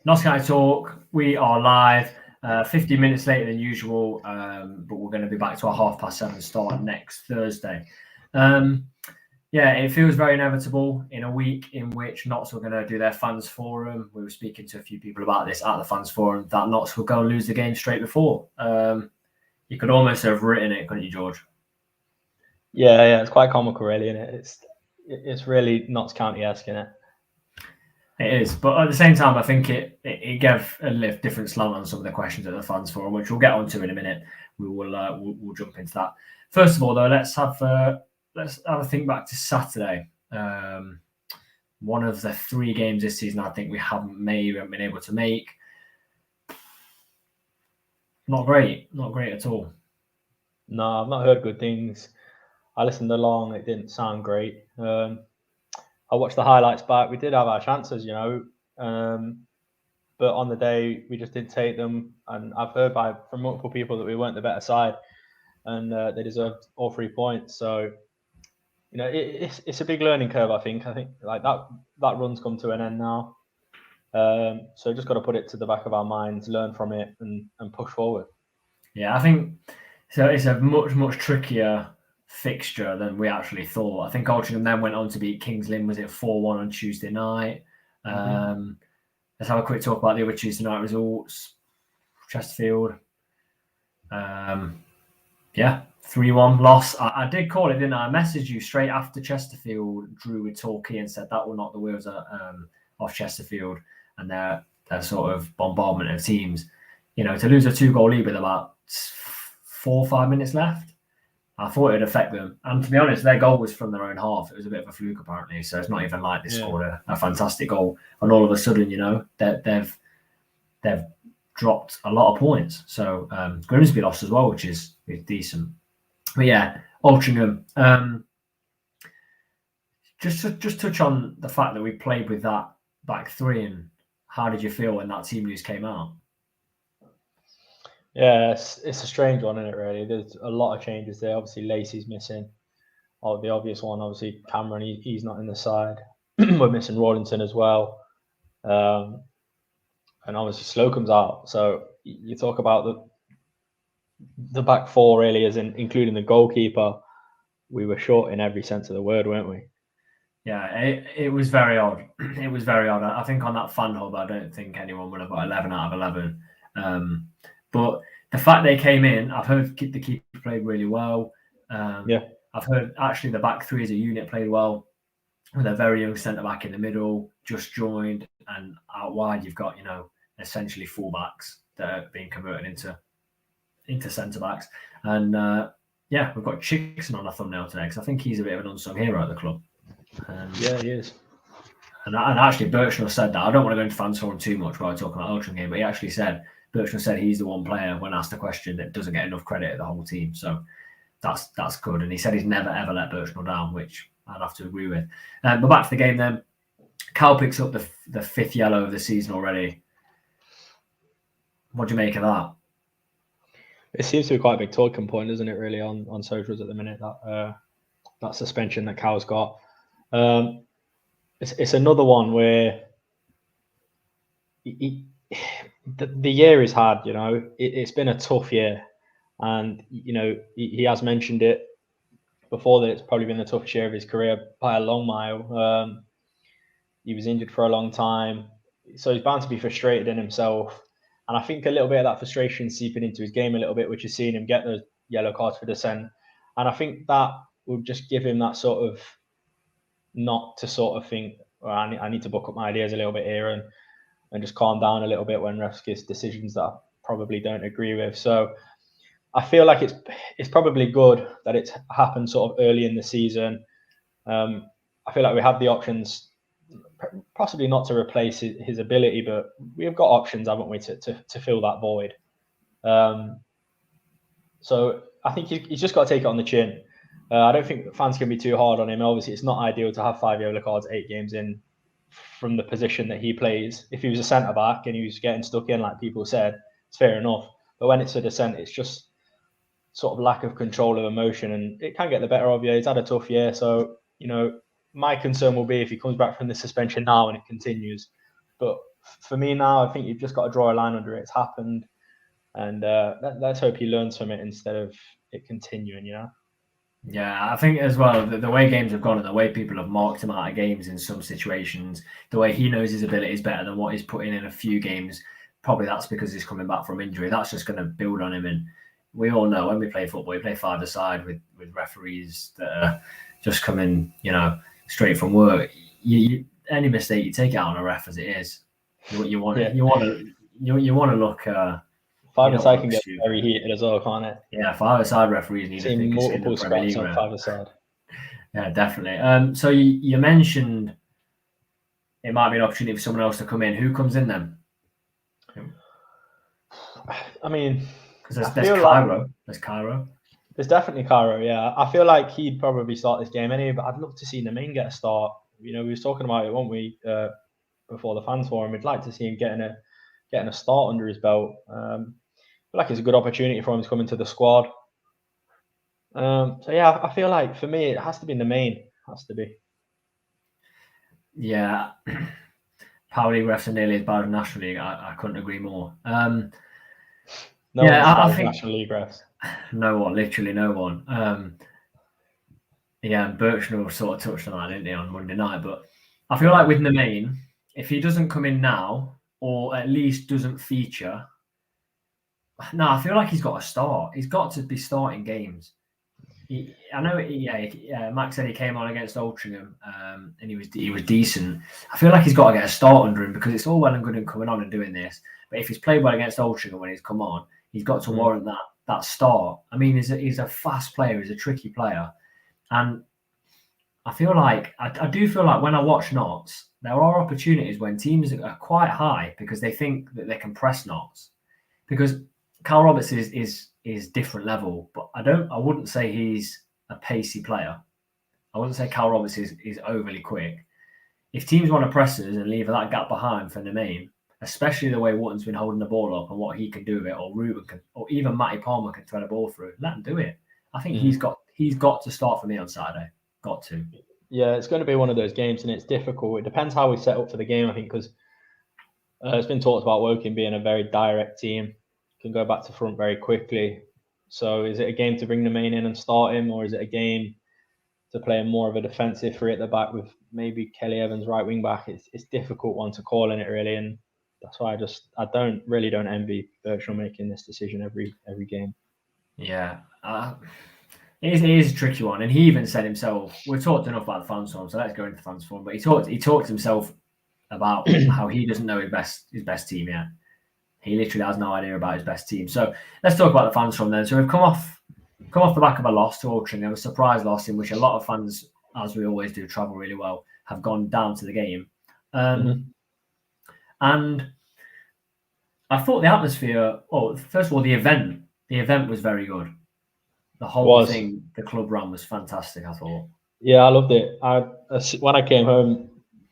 Notts County Talk, we are live 50 minutes later than usual, but we're going to be back to our 7:30 start next Thursday. Yeah, it feels very inevitable in a week in which Notts were going to do their fans forum. We were speaking to a few people about this at the fans forum, that Notts would go and lose the game straight before. You could almost have written it, couldn't you, George? Yeah, it's quite comical, really, isn't it? It's really Notts County-esque, isn't it? It is, but at the same time, I think it gave a different slant on some of the questions at the fans forum, which we'll get onto in a minute. We'll jump into that. First of all, though, let's have a think back to Saturday. One of the 3 games this season I think we haven't been able to make. Not great at all. No, I've not heard good things. I listened along; it didn't sound great. I watched the highlights back. We did have our chances, but on the day we just didn't take them. And I've heard from multiple people that we weren't the better side, and they deserved all 3 points. So, it's a big learning curve. I think like that run's come to an end now. So just got to put it to the back of our minds, learn from it, and push forward. Yeah, I think so. It's a much trickier fixture than we actually thought. I think Altrincham then went on to beat Kings Lynn. Was it 4-1 on Tuesday night? Let's have a quick talk about the other Tuesday night results. Chesterfield. Yeah, 3-1 loss. I did call it, didn't I? I messaged you straight after Chesterfield drew with Torquay and said that will knock the wheels off Chesterfield and their sort of bombardment of teams. To lose a 2-goal lead with about 4 or 5 minutes left, I thought it'd affect them. And to be honest, their goal was from their own half. It was a bit of a fluke, apparently. So it's not even like they scored a fantastic goal. And all of a sudden, they've dropped a lot of points. So Grimsby lost as well, which is decent. But yeah, Altrincham. Just touch on the fact that we played with that back 3, and how did you feel when that team news came out? Yeah, it's a strange one, isn't it, really? There's a lot of changes there. Obviously, Lacey's missing. The obvious one, obviously, Cameron, he's not in the side. We're missing Rawlinson as well. And obviously, Slocum's out. So you talk about the back 4, really, including the goalkeeper. We were short in every sense of the word, weren't we? Yeah, it was very odd. It was very odd. I think on that fan hub, I don't think anyone would have got 11 out of 11. But the fact they came in, I've heard the keeper played really well. I've heard actually the back 3 as a unit played well, with a very young centre back in the middle, just joined, and out wide you've got essentially fullbacks that are being converted into centre backs. And we've got Chickson on the thumbnail today because I think he's a bit of an unsung hero at the club. Yeah, he is. And actually, Birchnell said that. I don't want to go into fans forum too much while I talk about Altrincham game, but he actually said. Birchnell said he's the one player, when asked a question, that doesn't get enough credit at the whole team. So that's good. And he said he's never, ever let Birchnell down, which I'd have to agree with. But back to the game then. Cal picks up the 5th yellow of the season already. What do you make of that? It seems to be quite a big talking point, isn't it, really, on socials at the minute, that suspension that Cal's got. It's another one where the year is hard, it's been a tough year, and he has mentioned it before that it's probably been the toughest year of his career by a long mile. He was injured for a long time, so he's bound to be frustrated in himself, and I think a little bit of that frustration seeping into his game a little bit, which is seeing him get those yellow cards for dissent, and I think that will just give him that sort of not to sort of think, well, I need to book up my ideas a little bit here and just calm down a little bit when refs give decisions that I probably don't agree with. So I feel like it's probably good that it's happened sort of early in the season. I feel like we have the options, possibly not to replace his ability, but we've got options, haven't we, to fill that void. So I think he's just got to take it on the chin. I don't think fans can be too hard on him. Obviously, it's not ideal to have 5 yellow cards 8 games in from the position that he plays. If he was a centre back and he was getting stuck in, like people said, it's fair enough. But when it's a dissent, it's just sort of lack of control of emotion, and it can get the better of you. He's had a tough year, so my concern will be if he comes back from the suspension now and it continues. But for me now, I think you've just got to draw a line under it. It's happened, and let's hope he learns from it instead of it continuing. Yeah, I think as well the way games have gone and the way people have marked him out of games in some situations, the way he knows his ability is better than what he's put in a few games. Probably that's because he's coming back from injury. That's just going to build on him. And we all know when we play football, we play five-a-side with referees that are just coming, straight from work. Any mistake, you take it out on a ref as it is. You want to look. Five-a-side can get very heated as well, can't it? Yeah, five-a-side referees need to think multiple scraps on five-a-side. Yeah, definitely. So you mentioned it might be an opportunity for someone else to come in. Who comes in then? I mean, because there's Cairo. There's Cairo. There's definitely Cairo. Yeah, I feel like he'd probably start this game anyway. But I'd love to see Nemain get a start. We was talking about it, weren't we, before the fans forum? We'd like to see him getting a start under his belt. I feel like it's a good opportunity for him to come into the squad. So yeah, I feel like for me it has to be Nemain. Has to be. Yeah, Power League refs are nearly as bad as National League. I couldn't agree more. I think National League refs. No one, literally no one. And Birchnell sort of touched on that, didn't he, on Monday night? But I feel like with Nemain, if he doesn't come in now, or at least doesn't feature, I feel like he's got to start. He's got to be starting games. Max said he came on against Altrincham and he was decent. I feel like he's got to get a start under him because it's all well and good him coming on and doing this. But if he's played well against Altrincham when he's come on, he's got to warrant that start. I mean, he's a fast player. He's a tricky player. And I feel like, I do feel like when I watch Notts, there are opportunities when teams are quite high because they think that they can press Notts. Because Cal Roberts is different level, but I wouldn't say he's a pacey player. I wouldn't say Cal Roberts is overly quick. If teams want to press us and leave that gap behind for Nemain, especially the way Wotton's been holding the ball up and what he can do with it, or Ruben can, or even Matty Palmer can thread a ball through, let him do it. I think he's got to start for me on Saturday. Got to. Yeah, it's going to be one of those games, and it's difficult. It depends how we set up for the game, I think, because it's been talked about Woking being a very direct team, can go back to front very quickly. So is it a game to bring Nemain in and start him, or is it a game to play more of a defensive three at the back with maybe Kelly Evans right wing back? It's difficult one to call in it really, and that's why I don't envy Birchall making this decision every game. Yeah, it is a tricky one, and he even said himself. We've talked enough about the fans forum, so let's go into the fans forum. But he talked himself about how he doesn't know his best team yet. He literally has no idea about his best team. So let's talk about the fans forum then. So we've come off the back of a loss to Altrincham, a surprise loss in which a lot of fans, as we always do, travel really well, have gone down to the game. And I thought the atmosphere, first of all, the event was very good. The whole thing, the club run was fantastic, I thought. Yeah, I loved it. When I came home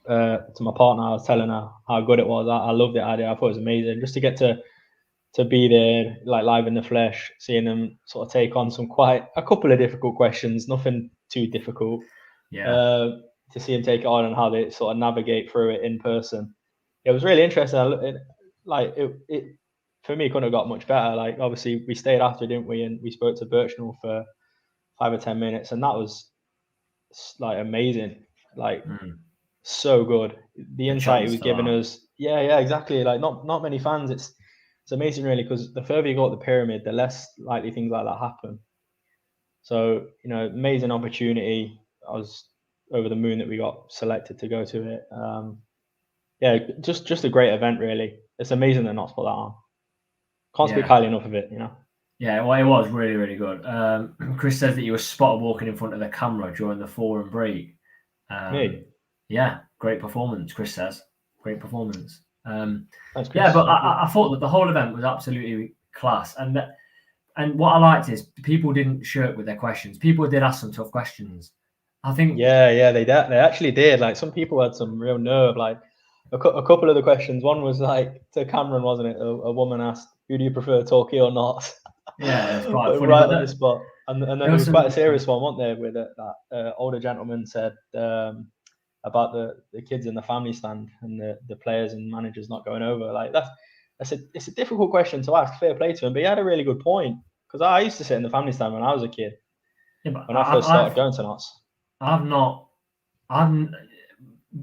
to my partner, I was telling her how good it was. I loved it. I thought it was amazing. Just to get to be there, like live in the flesh, seeing them sort of take on a couple of difficult questions, nothing too difficult. Yeah. To see them take it on and how they sort of navigate through it in person. It was really interesting. It for me, couldn't have got much better. Like, obviously, we stayed after, didn't we? And we spoke to Birchnell for 5 or 10 minutes, and that was like amazing. Like, so good. The insight he was giving us. Yeah, exactly. Like, not many fans. It's amazing, really, because the further you go up the pyramid, the less likely things like that happen. So, amazing opportunity. I was over the moon that we got selected to go to it. Just a great event, really. It's amazing they're not put that on. Can't speak highly enough of it, Yeah, well, it was really, really good. Chris says that you were spotted walking in front of the camera during the forum break. Me? Yeah, great performance, Chris says. Great performance. Thanks, Chris. Yeah, but I thought that the whole event was absolutely class. And what I liked is people didn't shirk with their questions. People did ask some tough questions. I think. Yeah, they actually did. Like, some people had some real nerve. Like, a couple of the questions. One was like to Cameron, wasn't it? A woman asked, "Who do you prefer, Torquay or not?" Yeah, it's quite funny. Right on the spot. And then there was quite a serious one, wasn't there? Where that older gentleman said, about the kids in the family stand and the players and managers not going over. Like it's a difficult question to ask. Fair play to him, but he had a really good point, because I used to sit in the family stand when I was a kid. Yeah, but when I first started going to Notts.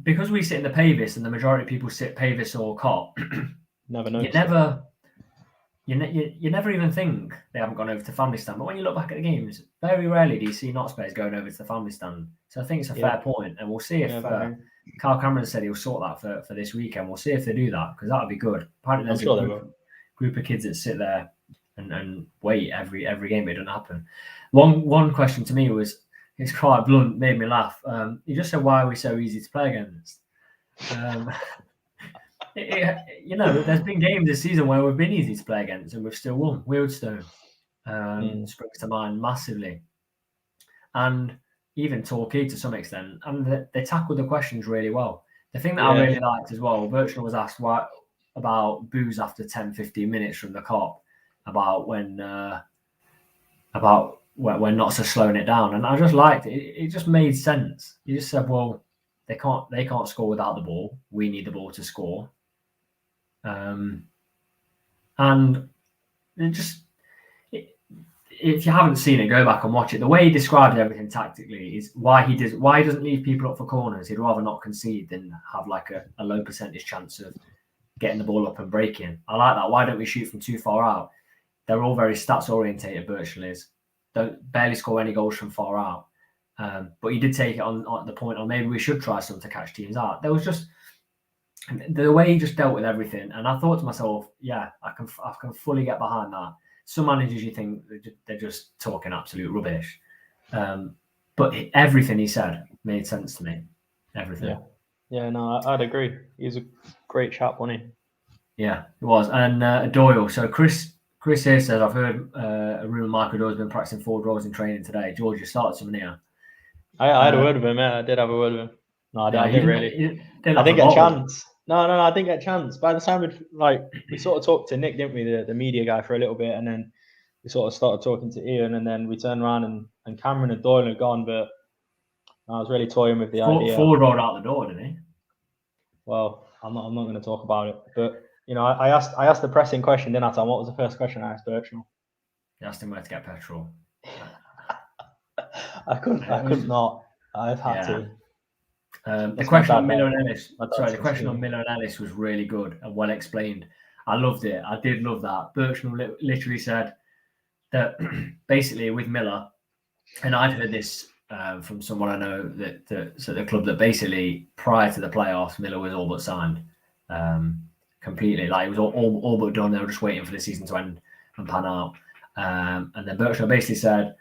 Because we sit in the Pavis and the majority of people sit Pavis or Cot. Never noticed. You never even think they haven't gone over to family stand. But when you look back at the games, very rarely do you see Notts players going over to the family stand. So I think it's a fair point, and we'll see if Carl Cameron said he'll sort that for this weekend. We'll see if they do that, because that would be good. Apparently, there's a group of kids that sit there and wait every game. It doesn't happen. One question to me was, it's quite blunt, made me laugh. He just said, "Why are we so easy to play against?" There's been games this season where we've been easy to play against and we've still won. Wealdstone springs to mind massively, and even Torquay to some extent. And they tackled the questions really well. The thing that I really liked as well, Bertrand was asked about boos after 10-15 minutes from the Cop, about when Notts are slowing it down, and I just liked it. It just made sense. He just said, well, they can't score without the ball. We need the ball to score. And if you haven't seen it, go back and watch it. The way he described everything tactically is why he doesn't leave people up for corners. He'd rather not concede than have like a low percentage chance of getting the ball up and breaking. I like that. Why don't we shoot from too far out? They're all very stats orientated. Virtually don't barely score any goals from far out. But he did take it on the point, or maybe we should try some to catch teams out. There was just the way he just dealt with everything, and I thought to myself, yeah, I can fully get behind that. Some managers, you think they're just talking absolute rubbish, but everything he said made sense to me. Everything. Yeah, no, I'd agree. He's a great chap, wasn't he? Yeah, he was. And Doyle. So Chris here says, I've heard a rumour Michael Doyle's been practicing forward rolls in training today. George, you started something here. I had a word with him. Yeah, I did have a word with him. No, I didn't really. I didn't get a chance. No, I didn't get a chance. By the time we sort of talked to Nick, didn't we, the media guy, for a little bit, and then we sort of started talking to Ian, and then we turned around and Cameron and Doyle had gone, but I was really toying with the idea. Forward rolled out the door, didn't he? Well, I'm not going to talk about it, but I asked the pressing question, didn't I, Tom? What was the first question I asked Bertrand? You asked him where to get petrol. I couldn't not. I've had to. The question on Miller and Ellis. The question on Miller and Ellis was really good and well explained. I loved it. I did love that. Bertrand literally said that basically with Miller, and I'd heard this from someone I know that at the club, that basically prior to the playoffs, Miller was all but signed completely. Like, it was all but done. They were just waiting for the season to end and pan out. And then Bertrand basically said,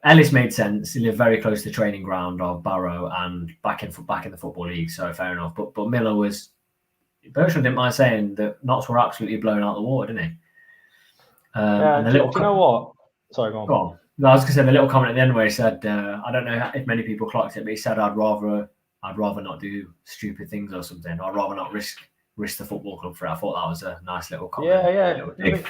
Ellis made sense. He lived very close to the training ground of Barrow and back in the Football League, so fair enough. But Miller was... Bertrand didn't mind saying that Notts were absolutely blown out of the water, didn't he? Do you know what? Sorry, go on. No, I was going to say the little comment at the end where he said, I don't know if many people clocked it, but he said, I'd rather not do stupid things or something. I'd rather not risk the football club for it. I thought that was a nice little comment. Yeah.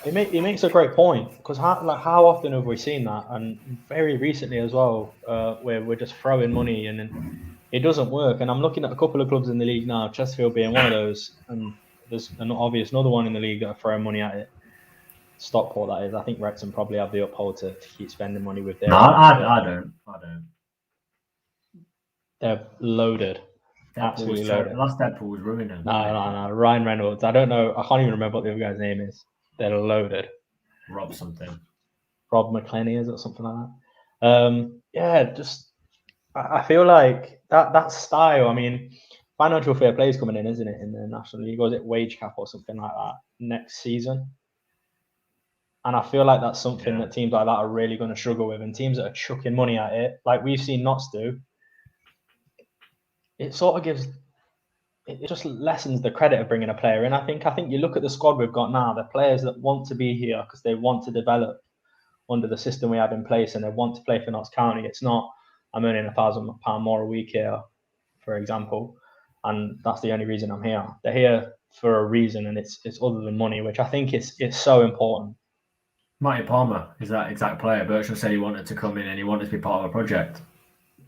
He makes a great point, because how often have we seen that, and very recently as well, where we're just throwing money and it doesn't work. And I'm looking at a couple of clubs in the league now, Chesterfield being one of those, and there's another one in the league that are throwing money at it. Stockport, that is. I think Wrexham probably have the uphold to keep spending money with their. No, I don't. They're loaded. Absolutely loaded. Last Deadpool was ruining. No. Ryan Reynolds. I don't know. I can't even remember what the other guy's name is. They're loaded. Rob something. Rob McClenny, is it, something like that? I feel like that style. I mean, financial fair play is coming in, isn't it, in the National League? Or is it wage cap or something like that next season? And I feel like that's something that teams like that are really going to struggle with, and teams that are chucking money at it, like we've seen Notts do. It sort of gives. It just lessens the credit of bringing a player in. I think you look at the squad we've got now, the players that want to be here because they want to develop under the system we have in place, and they want to play for Notts County. It's not, I'm earning £1,000 more a week here, for example, and that's the only reason I'm here. They're here for a reason, and it's other than money, which I think it's so important. Matty Palmer is that exact player. Bertrand said he wanted to come in and he wanted to be part of a project.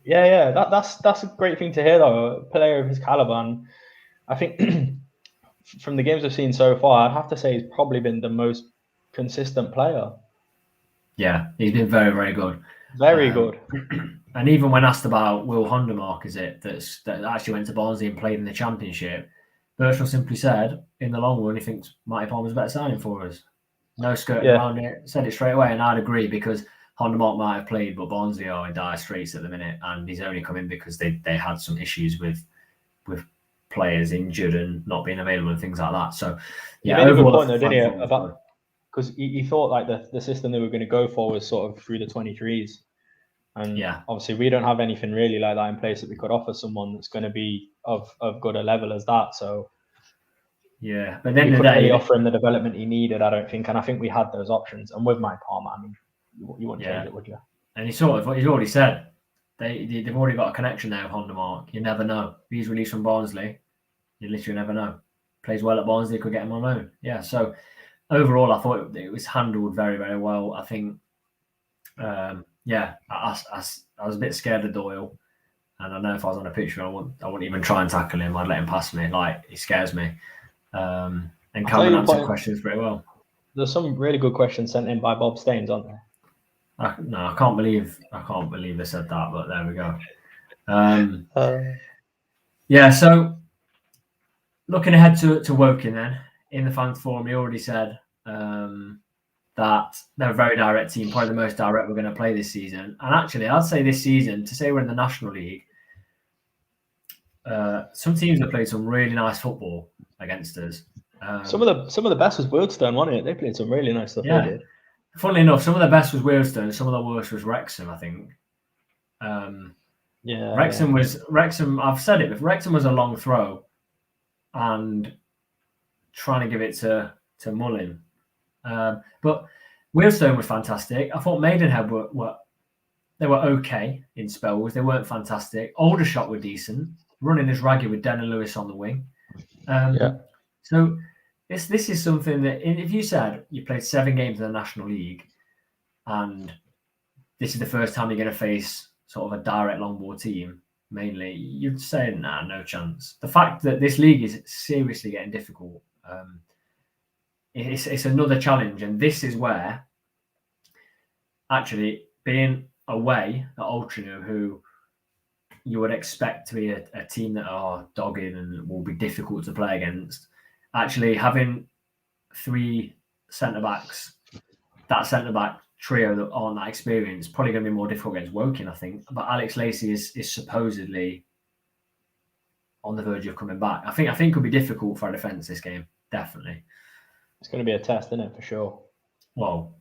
Yeah. That's a great thing to hear, though. A player of his caliber, and I think from the games I've seen so far, I'd have to say he's probably been the most consistent player. Yeah, he's been very, very good. Very good. And even when asked about Will Hondermark, that actually went to Barnsley and played in the Championship, Birchall simply said, in the long run, he thinks Matty Palmer's a better signing for us. No skirting around it. Said it straight away, and I'd agree because Hondermark might have played, but Barnsley are in dire straits at the minute, and he's only come in because they had some issues with players injured and not being available and things like that. So, yeah, he made a good point though, didn't he? About because he thought like the system they were going to go for was sort of through the 23s, and obviously we don't have anything really like that in place that we could offer someone that's going to be of good a level as that. So yeah, but then we couldn't really offer him the development he needed, I don't think, and I think we had those options. And with Mike Palmer, I mean, you wouldn't change it, would you? And he's already said they've already got a connection there with Hondermark. You never know. If he's released from Barnsley, you literally never know. Plays well at Barnsley, could get him on loan. Yeah, so overall, I thought it was handled very, very well. I think, I was a bit scared of Doyle, and I know if I was on a picture, I wouldn't even try and tackle him. I'd let him pass me. Like, he scares me. And Cameron answered questions pretty well. There's some really good questions sent in by Bob Staines, aren't there? I can't believe they said that, but there we go. So looking ahead to Woking then, in the fans forum, he already said that they're a very direct team, probably the most direct we're going to play this season. And actually, I'd say this season, to say we're in the National League, some teams have played some really nice football against us. Some of the best was Wealdstone, wasn't it? They played some really nice stuff. They did. Funnily enough, some of the best was Wealdstone, some of the worst was Wrexham, I think. Wrexham. I've said it, but Wrexham was a long throw, and trying to give it to Mullin. But Wealdstone was fantastic. I thought Maidenhead were okay in spells. They weren't fantastic. Aldershot were decent, running as ragged with Den and Lewis on the wing. So this is something that, if you said you played 7 games in the National League, and this is the first time you're going to face sort of a direct long ball team, mainly, you'd say, nah, no chance. The fact that this league is seriously getting difficult, it's another challenge, and this is where actually being away at Altrincham, who you would expect to be a team that are dogged and will be difficult to play against, actually having 3 centre-backs, that centre-back trio that aren't that experienced, probably going to be more difficult against Woking, I think. But Alex Lacey is supposedly on the verge of coming back. I think it could be difficult for a defence this game, definitely. It's going to be a test, isn't it, for sure? Well,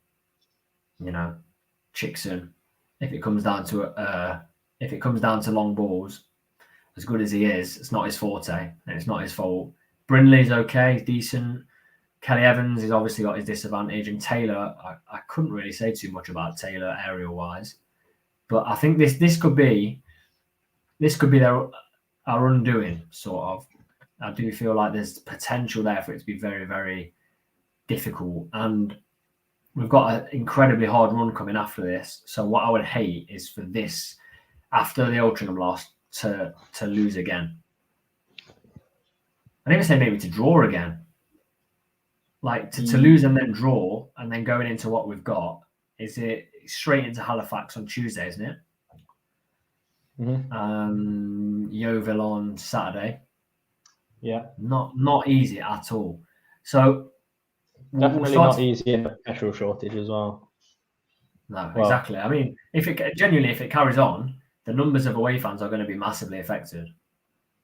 Chickson, if it comes down to long balls, as good as he is, it's not his forte, and it's not his fault. Brindley's okay, he's decent. Kelly Evans has obviously got his disadvantage, and Taylor, I couldn't really say too much about Taylor aerial wise, but I think this could be our undoing, sort of. I do feel like there's potential there for it to be very, very difficult, and we've got an incredibly hard run coming after this. So what I would hate is for this, after the Altrincham loss, to lose again. I didn't say maybe to draw again. Like to lose and then draw, and then going into what we've got, is it straight into Halifax on Tuesday, isn't it? Mm-hmm. Yeovil on Saturday. Yeah. Not easy at all. So definitely not easy in the petrol shortage as well. No, exactly. I mean, if it carries on, the numbers of away fans are going to be massively affected.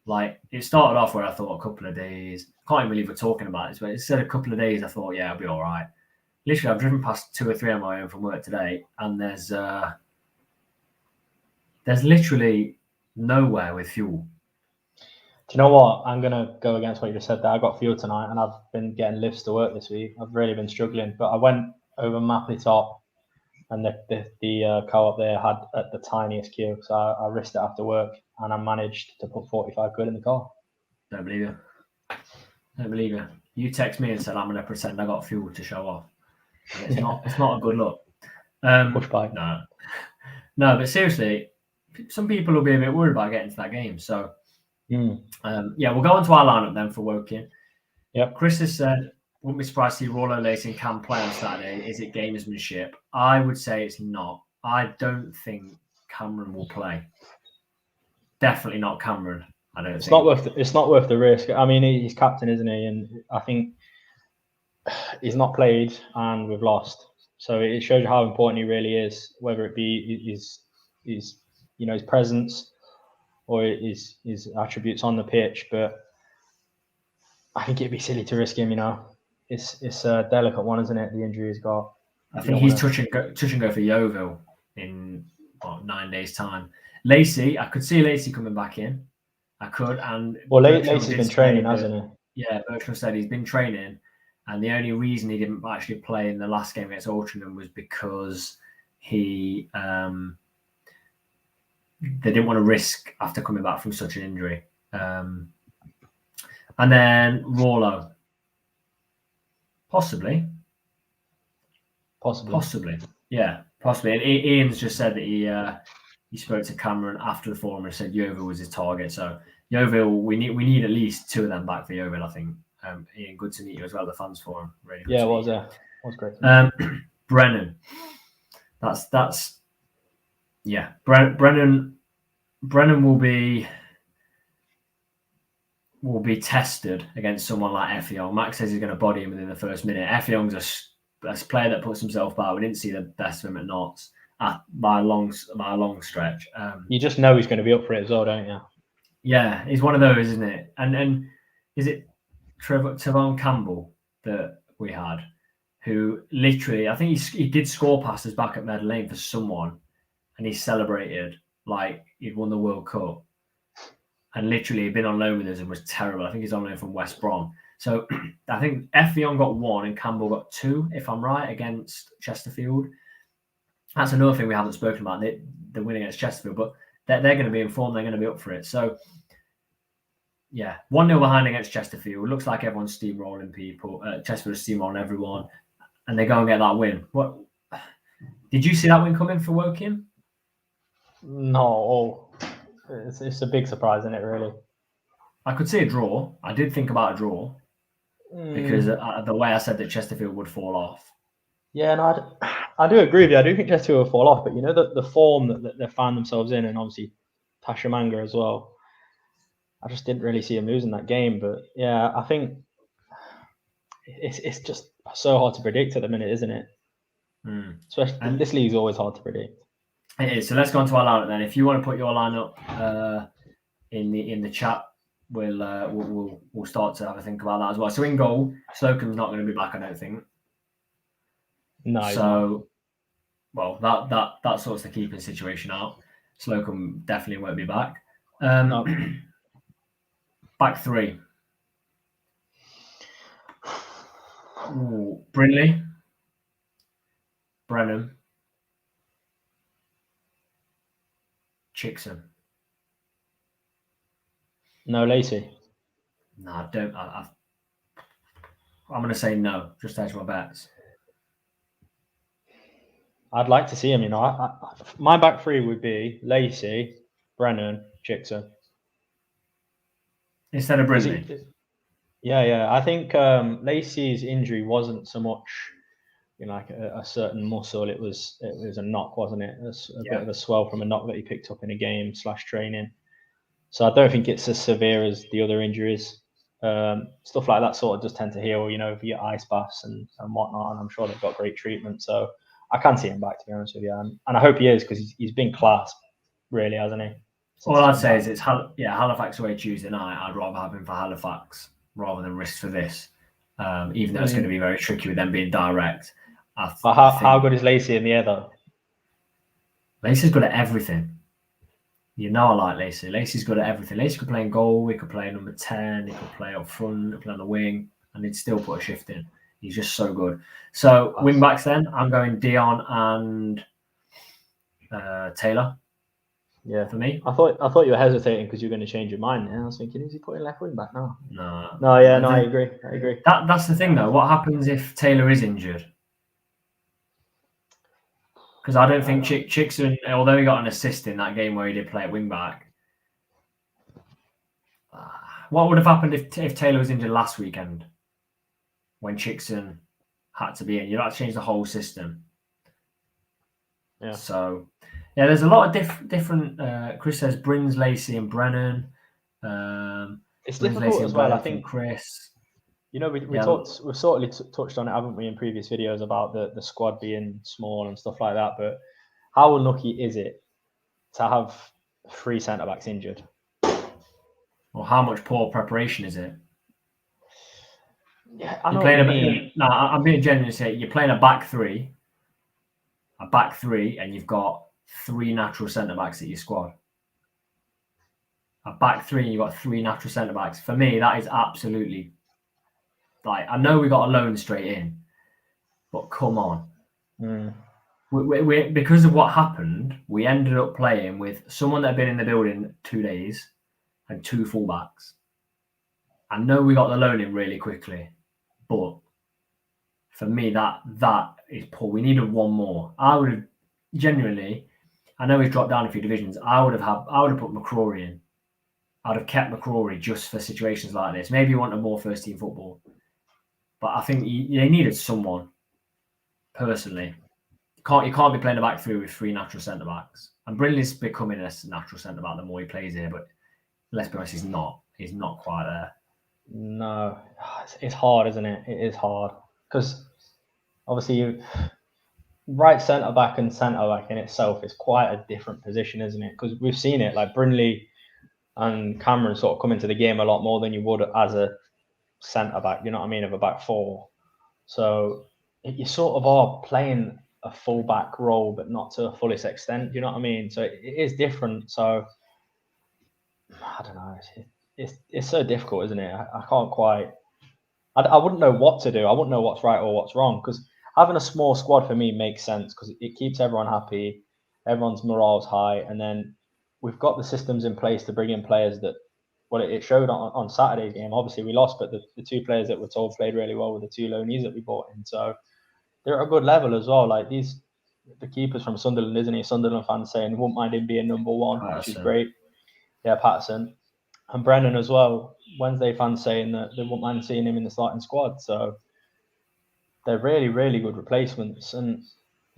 Like, it started off where I thought a couple of days, I can't even believe we're talking about this, but it said a couple of days, I thought, yeah, I'll be all right. Literally, I've driven past 2 or 3 on my own from work today, and there's literally nowhere with fuel. Do you know what? I'm going to go against what you just said there. I got fuel tonight, and I've been getting lifts to work this week. I've really been struggling, but I went over Mapley Top, and the co-op there had at the tiniest queue, so I risked it after work, and I managed to put 45 quid in the car. Don't believe you. You text me and said I'm going to pretend I got fuel to show off. And it's not a good look. Push bike. No, but seriously, some people will be a bit worried about getting to that game. So, Mm. we'll go on to our lineup then for Woking. Yep. Chris has said, wouldn't be surprised to see Rollo Lacing can play on Saturday. Is it gamesmanship? I would say it's not. I don't think Cameron will play. Definitely not Cameron. I don't think. It's not worth the risk. I mean, he's captain, isn't he? And I think he's not played and we've lost. So it shows you how important he really is, whether it be his presence or his attributes on the pitch. But I think it'd be silly to risk him. It's a delicate one, isn't it? The injury he's got. I think he's touch and go for Yeovil in 9 days' time. Lacey, I could see Lacey coming back in. I could, and Lacey's been training, hasn't he? Yeah, Bertrand said he's been training, and the only reason he didn't actually play in the last game against Altrincham was because he they didn't want to risk after coming back from such an injury. And then Rollo, possibly, yeah, possibly. And Ian's just said that he spoke to Cameron after the forum and said Yeovil was his target. So Yeovil, we need at least 2 of them back for Yeovil, I think. Ian, good to meet you as well. The fans forum, really. Yeah, it was great. Brennan, that's yeah. Brennan will be tested against someone like Effiong. Max says he's going to body him within the first minute. Effiong's a player that puts himself out. We didn't see the best of him at Notts by a long stretch. You just know he's going to be up for it as well, don't you? Yeah, he's one of those, isn't it? And is it Tavon Campbell that we had, who literally, I think he did score passes back at Meadow Lane for someone, and he celebrated like he'd won the World Cup. And literally he'd been on loan with us and was terrible. I think he's on loan from West Brom. So I think Effiong got 1 and Campbell got 2, if I'm right, against Chesterfield. That's another thing we haven't spoken about, the win against Chesterfield, but they're going to be informed, they're going to be up for it. So, yeah, 1-0 behind against Chesterfield. Looks like everyone's steamrolling people. Chesterfield's steamrolling everyone, and they go and get that win. What did you see that win coming for Woking? No. It's a big surprise, isn't it, really? I could see a draw. I did think about a draw because the way I said that Chesterfield would fall off. Yeah, no, I do agree with you. I do think Chesterfield will fall off, but the form that they found themselves in, and obviously Tashamanga as well, I just didn't really see them losing that game. But yeah, I think it's just so hard to predict at the minute, isn't it? Especially this league is always hard to predict. It is. So let's go on to our lineup then. If you want to put your lineup in the chat, we'll start to have a think about that as well. So in goal, Slocum's not going to be back, I don't think. No. So, well, that sorts the keeping situation out. Slocum definitely won't be back. No. Back 3. Brindley, Brennan, Chickson. No Lacey. No, I don't. I'm going to say no. Just hedge my bets. I'd like to see him. My back 3 would be Lacey, Brennan, Chickson. Instead of Brindley. Yeah. I think Lacey's injury wasn't so much, like a certain muscle. It was a knock, wasn't it? A bit of a swell from a knock that he picked up in a game / training. So I don't think it's as severe as the other injuries. Stuff like that sort of just tend to heal, if you get ice baths and whatnot. And I'm sure they've got great treatment. So I can see him back, to be honest with you. And I hope he is, because he's been class, really, hasn't he? All I'd say is it's Halifax away Tuesday night. I'd rather have him for Halifax rather than risk for this, even though it's going to be very tricky with them being direct. How good is Lacey in the air, though? Lacey's good at everything. I like Lacey. Lacey's good at everything. Lacey could play in goal. He could play number 10. He could play up front. He could play on the wing, and he'd still put a shift in. He's just so good. So wing backs then, I'm going Dion and Taylor. Yeah, for me. I thought you were hesitating because you're going to change your mind. And I was thinking, is he putting left wing back now? No. I agree. That's the thing though. What happens if Taylor is injured? Because I don't think Chickson, although he got an assist in that game where he did play at wing back, what would have happened if Taylor was injured last weekend when Chickson had to be in? You'd have to change the whole system. Yeah. So, yeah, there's a lot of different. Chris says Brins, Lacey, and Brennan. It's Brins, difficult Lacey, as and well. Brennan I think Chris. You know, we've sort of touched on it, haven't we, in previous videos about the squad being small and stuff like that. But how unlucky is it to have 3 centre backs injured? Or how much poor preparation is it? Yeah, I know what you mean. No, I'm being genuine. Say you're playing a back three, and you've got 3 natural centre backs at your squad. A back three, and you've got 3 natural centre backs. For me, that is absolutely I know we got a loan straight in, but come on. We because of what happened, we ended up playing with someone that had been in the building 2 days and 2 fullbacks. I know we got the loan in really quickly, but for me, that is poor. We needed 1 more. I would have genuinely. I know he's dropped down a few divisions. I would have put McCrory in. I'd have kept McCrory just for situations like this. Maybe you wanted more first team football, but I think they needed someone. Personally, you can't be playing a back three with 3 natural centre backs. And Brindley's becoming a natural centre back the more he plays here, but let's be honest, he's not. He's not quite there. No, it's hard, isn't it? It is hard because obviously right centre back and centre back in itself is quite a different position, isn't it? Because we've seen it, like Brindley and Cameron sort of come into the game a lot more than you would as a centre back. You know what I mean? Of a back 4, so you sort of are playing a full back role, but not to a fullest extent. You know what I mean? So it is different. So I don't know. It's so difficult, isn't it? I can't quite. I wouldn't know what to do. I wouldn't know what's right or what's wrong because having a small squad for me makes sense because it keeps everyone happy, everyone's morale's high, and then we've got the systems in place to bring in players that. Well, it showed on Saturday's game. Obviously, we lost, but the 2 players that were told played really well with the 2 loanees that we bought in. So they're at a good level as well. Like the keeper's from Sunderland, isn't he? Sunderland fans saying he wouldn't mind him being number 1, Patterson. which is great. Yeah, Patterson. And Brennan as well. Wednesday fans saying that they wouldn't mind seeing him in the starting squad. So they're really, really good replacements. And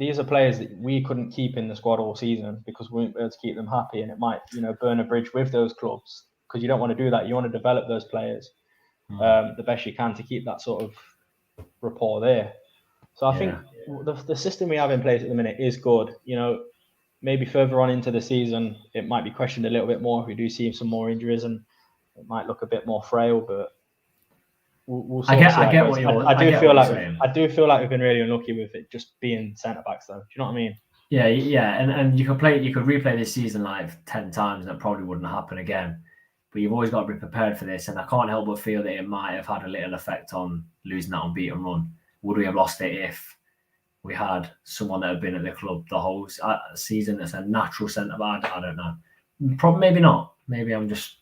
these are players that we couldn't keep in the squad all season because we weren't able to keep them happy. And it might, burn a bridge with those clubs because you don't want to do that. You want to develop those players the best you can to keep that sort of rapport there. So I think the system we have in place at the minute is good. Maybe further on into the season, it might be questioned a little bit more if we do see some more injuries and it might look a bit more frail, but we'll see. I do feel like we've been really unlucky with it just being centre backs though. Do you know what I mean? Yeah. And you could replay this season like 10 times and it probably wouldn't happen again. But you've always got to be prepared for this. And I can't help but feel that it might have had a little effect on losing that unbeaten run. Would we have lost it if we had someone that had been at the club the whole season that's a natural centre back? I don't know. Probably, maybe not. Maybe I'm just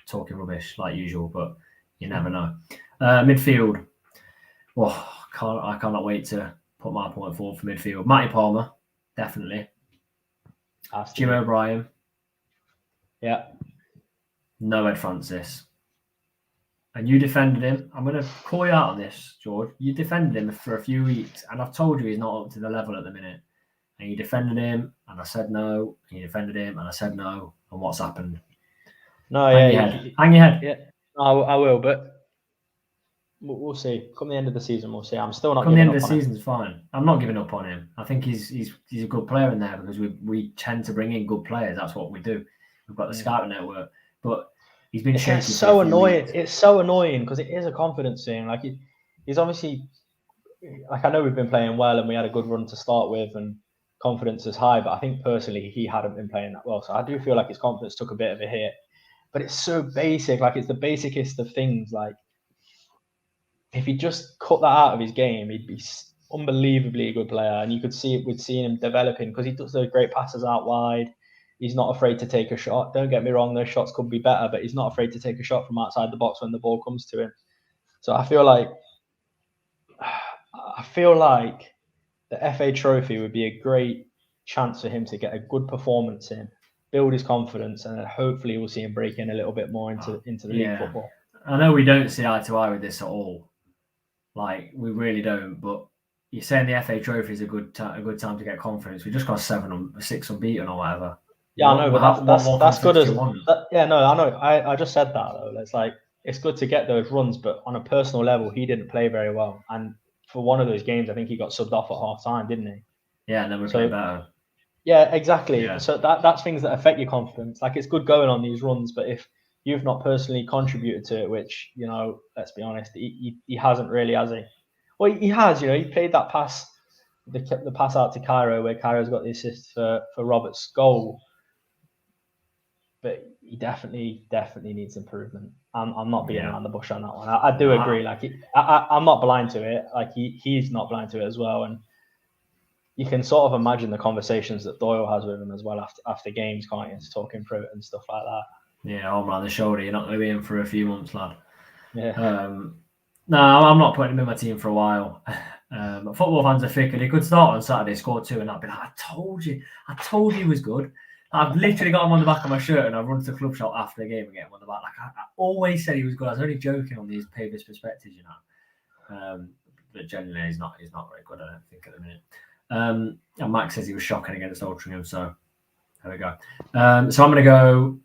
talking rubbish like usual, but you never know. Midfield. Well, I cannot wait to put my point forward for midfield. Matty Palmer, definitely. Jim O'Brien. Yeah. No Ed Francis. And you defended him. I'm going to call you out on this, George. You defended him for a few weeks, and I've told you he's not up to the level at the minute. And you defended him, and I said no. And you defended him, and I said no. And what's happened? No, Hang your head. Yeah, I will, but we'll see. Come the end of the season, we'll see. I'm still not. Come the end of the season's fine. I'm not giving up on him. I think he's a good player in there because we tend to bring in good players. That's what we do. We've got the scouting network, but he's been shaky. It's so annoying. It's so annoying because it is a confidence thing. Like he's obviously, like I know we've been playing well and we had a good run to start with and confidence is high, but I think personally he hadn't been playing that well. So I do feel like his confidence took a bit of a hit. But it's so basic. Like it's the basicest of things. Like if he just cut that out of his game, he'd be unbelievably a good player. And you could see it. We'd seen him developing because he does those great passes out wide. He's not afraid to take a shot. Don't get me wrong; those shots could be better, but he's not afraid to take a shot from outside the box when the ball comes to him. So I feel like the FA Trophy would be a great chance for him to get a good performance in, build his confidence, and then hopefully we'll see him break in a little bit more into the league football. I know we don't see eye to eye with this at all. Like, we really don't. But you're saying the FA Trophy is a good time to get confidence. We just got 6 unbeaten or whatever. Yeah, I know, but that's good as yeah. No, I know. I just said that though. It's like it's good to get those runs, but on a personal level, he didn't play very well. And for one of those games, I think he got subbed off at half time, didn't he? Yeah, and then we played better. Yeah, exactly. Yeah. So that's things that affect your confidence. Like, it's good going on these runs, but if you've not personally contributed to it, which, you know, let's be honest, he hasn't really, has he? Well, he has. You know, he played that pass, the pass out to Cairo, where Cairo's got the assist for Robert's goal. But he definitely needs improvement. I'm not beating around the bush on that one. I do agree. Like, I'm not blind to it. Like, he's not blind to it as well. And you can sort of imagine the conversations that Doyle has with him as well after games, can't you? Talking through it and stuff like that. Yeah, arm around the shoulder. You're not going to be in for a few months, lad. Yeah. No, I'm not putting him in my team for a while. Football fans are fickle. He could start on Saturday, score 2, and I'd be like, I told you he was good. I've literally got him on the back of my shirt, and I run to the club shop after the game and get him on the back. Like, I always said he was good. I was only joking on these Pavis perspectives, you know. But generally, he's not very good, I don't think, at the minute. And Max says he was shocking against Altrincham, so there we go. So I'm going to go.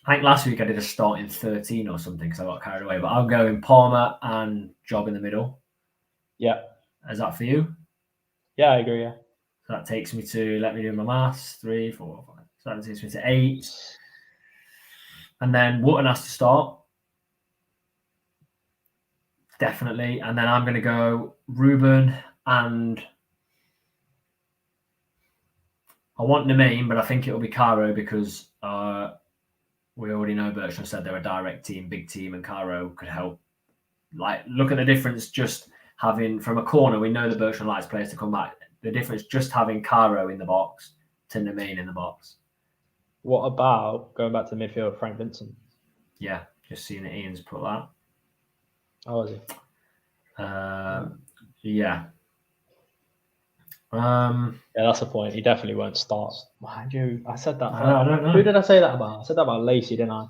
I think last week I did a start in 13 or something because I got carried away, but I'm going Palmer and Job in the middle. Yeah. Is that for you? Yeah, I agree. Yeah. So that takes me to, let me do my maths, 3, 4, 5. So that takes me to 8. And then Wootton has to start. Definitely. And then I'm going to go Ruben and I want Nemain, but I think it'll be Caro because we already know Bertrand said they're a direct team, big team, and Caro could help. Like, look at the difference just having, from a corner, we know that Bertrand likes players to come back. The difference just having Caro in the box to Nemain in the box. What about going back to the midfield, Frank Vincent? Yeah, just seeing that Ian's put that. Oh, is he? Yeah. Yeah, that's the point. He definitely won't start. Mind you, I said that. I don't know. Who did I say that about? I said that about Lacey, didn't I?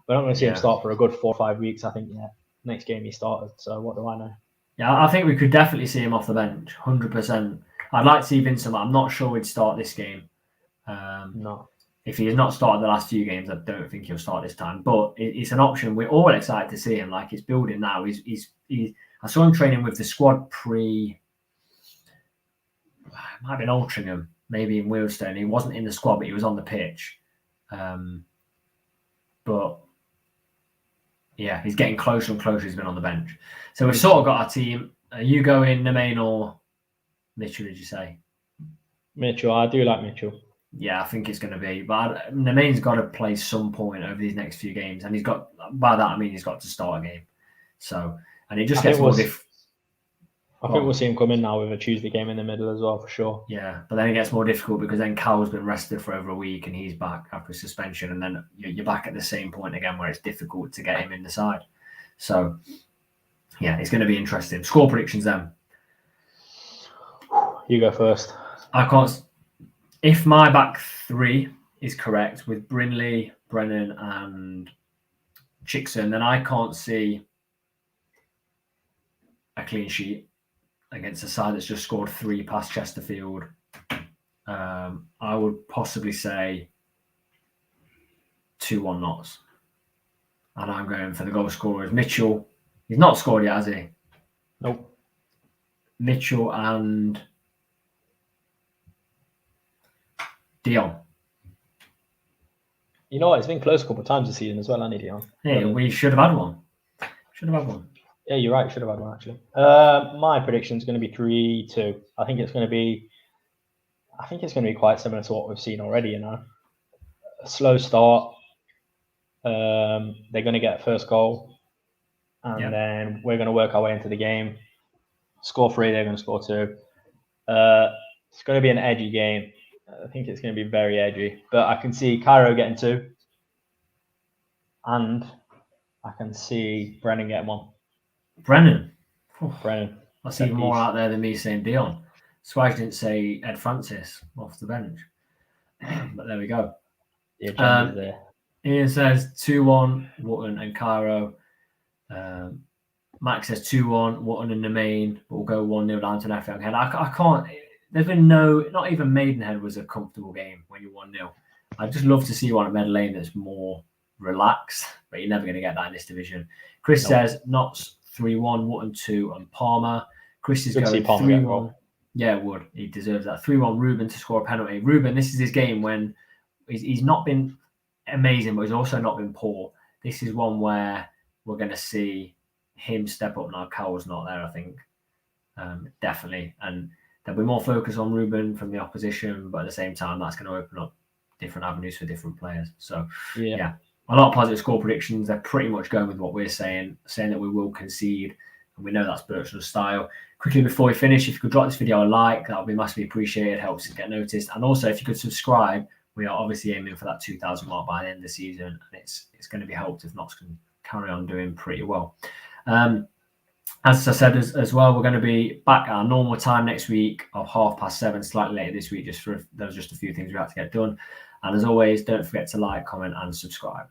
We're not going to see him start for a good 4 or 5 weeks, I think, yeah. Next game he started, so what do I know? Yeah, I think we could definitely see him off the bench, 100%. I'd like to see Vincent, but I'm not sure he'd start this game. No. If he has not started the last few games, I don't think he'll start this time. But it's an option. We're all excited to see him. Like, he's building now. I saw him training with the squad pre. It might have been Altrincham, maybe in Wealdstone. He wasn't in the squad, but he was on the pitch. But yeah, he's getting closer and closer. He's been on the bench. So we've sort of got our team. Are you going Nemain or Mitchell, did you say? Mitchell. I do like Mitchell. Yeah, I think it's going to be. But Nemain's got to play some point over these next few games. And he's got, by that I mean he's got to start a game. So, and it just gets more difficult. I think we'll see him come in now with a Tuesday game in the middle as well, for sure. Yeah, but then it gets more difficult because then Cal's been rested for over a week and he's back after suspension. And then you're back at the same point again where it's difficult to get him in the side. So, yeah, it's going to be interesting. Score predictions then. You go first. I can't. If my back three is correct with Brinley, Brennan, and Chickson, then I can't see a clean sheet against a side that's just scored 3 past Chesterfield. I would possibly say 2-1 Notts. And I'm going for the goal scorers. Mitchell, he's not scored yet, has he? Nope. Mitchell and Dion. You know what? It's been close a couple of times this season as well, hasn't he, Dion? Yeah, we should have had one. Yeah, you're right. Should have had one, actually. My prediction is going to be 3-2. I think it's going to be quite similar to what we've seen already, you know. A slow start. They're going to get first goal. And then we're going to work our way into the game. Score 3, they're going to score 2. It's going to be an edgy game. I think it's going to be very edgy. But I can see Cairo getting 2. And I can see Brennan getting 1. Brennan. Brennan. That's even more out there than me saying Dion. Swag didn't say Ed Francis off the bench, but there we go. The agenda's there. Ian says 2-1 Wootton and Cairo. Max says 2-1 Wootton and Nemain. We'll go 1-0 down to an FA head. I can't. There's been not even Maidenhead was a comfortable game when you're 1-0. I'd just love to see one at Meadow Lane that's more relaxed, but you're never going to get that in this division. Chris says Notts 3-1, Wootton 2, and Palmer. Chris is going 3-1. Yeah, it would. He deserves that. 3-1 Ruben to score a penalty. Ruben, this is his game when he's not been amazing, but he's also not been poor. This is one where we're going to see him step up now. Cowell's not there, I think. Definitely. And there'll be more focus on Ruben from the opposition, but at the same time, that's going to open up different avenues for different players. So, yeah. A lot of positive score predictions. They're pretty much going with what we're saying that we will concede. And we know that's Bertrand's style. Quickly before we finish, if you could drop this video a like, that would be massively appreciated. Helps us get noticed. And also, if you could subscribe, we are obviously aiming for that 2,000 mark by the end of the season. And it's going to be helped if Notts can carry on doing pretty well. As I said as well, we're going to be back at our normal time next week of 7:30, slightly later this week. There was just a few things we had to get done. And as always, don't forget to like, comment, and subscribe.